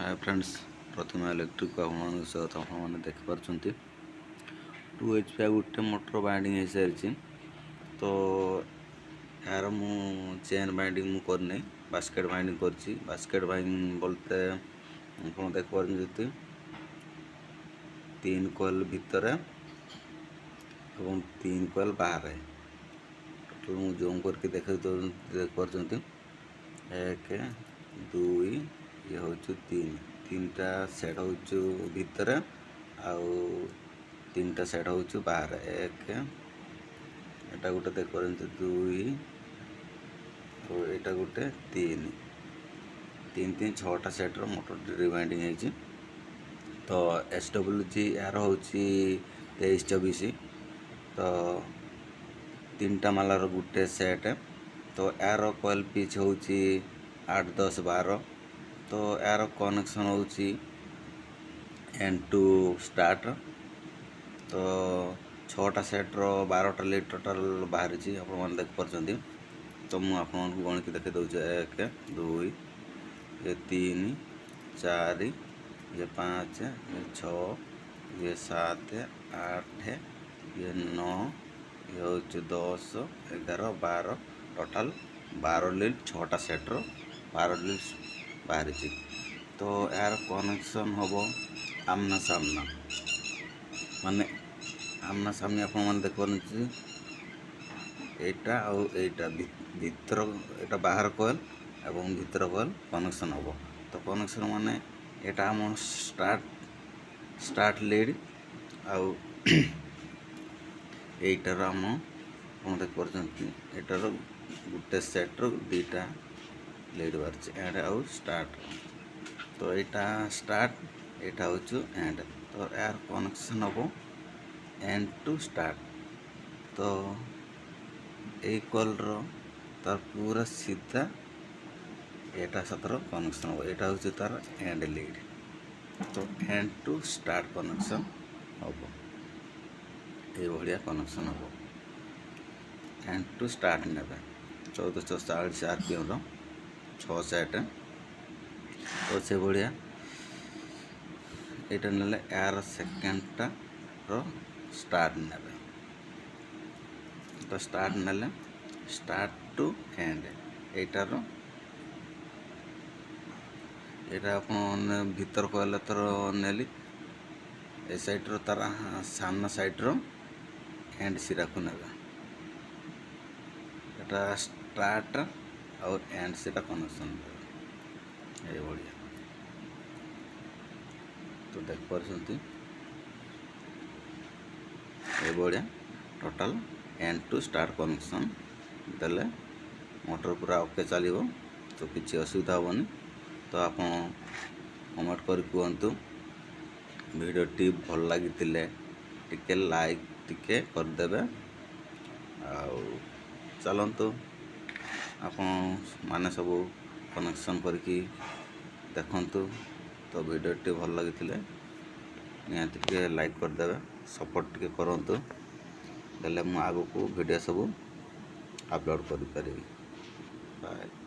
Hi friends, प्रतिमा electric को आपने देखिपार 2 HP गोटे मोटर बाइंडिंग हो सारी। तो यार मु चेन बाइंडिंग करनी बास्केट बाइंडिंग कर बास्केट बाइंडिंग बोलते आप देखिपार 3 कॉइल भितर और 3 कॉइल बाहर टोटल मुझे जूम करके देखिपार 1 2 ये हूँ 3टा सेट हूँ भितर आउ 3टा सेट हूँ बाहर 1 एटा गोटे देखिपार 2 और यहाँ गोटे 3 3 6टा सेट्र मोटर रिवाइंडिंग है। तो SWG यार हूँ 23-24। तो 3टा मालार गोटे सेट। तो यार कॉइल पिच हूँ 8 10 12। तो यार कनेक्शन हूँ N2 स्टार्ट। तो 6टा सेट्र 12टा लीड टोटाल बाहरी आप देखिपार। तो मुझे आपको गणित देखी दूँ 1 2 ये 3 4 ये 5 ये 6 ये 7 8 ये 9 ये हूँ 10 11 12 टोटाल 12 लीड 6टा सेट्र 12 लीड बाहरी। तो यार कनेक्शन हम आमना सामना माने आमना सामने आप देखिए एटा आउ एटा भीतर एटा बाहर कॉइल एवं भीतर कॉइल कनेक्शन हम। तो कनेक्शन माने एटा आम स्टार्ट लीड आउ एटार आम आप देखिपार एटार गोटे सेट्र 2टा लीड बाहर आउ स्टार्ट। तो यहाँ स्टार्ट यहाँ हूँ एंड। तो यार कनेक्शन हम एंड टू स्टार्ट। तो यही कॉलर तार पूरा सीधा यहाँ सतर कनेक्शन हम यहाँ हूँ तार एंड लीड। तो एंड टू स्टार्ट कनेक्शन हम ये कनेक्शन हम एंड टू स्टार्ट ने 1440 RPM 6 सेट। तो से भाया यहाँ ना यार सेकेंडटार स्टार्ट ने। तो स्टार्ट ने स्टार्ट टू एंड यार यहाँ आप भीतर कहले थर नेली ए साइड्र तार सामना साइड्र एंड सिरा को ने स्टार्ट और एंड सीटा कनेक्शन ये भाया। तो देखिपार ये भाया total end to start connection देले मोटर पूरा ओके चलो। तो किसी असुविधा हेनी। तो आप कमेंट कर कहतु भिडियोटी भल लगी टिके लाइक टिके करदे। चलतु आप माने सब कनेक्शन करके देखु। तो भिडियोटी भल लगी निहाती लाइक करदे सपोर्ट टिके करंतु देले मु आगु को वीडियो सब अपलोड करि पारिबी। बाय।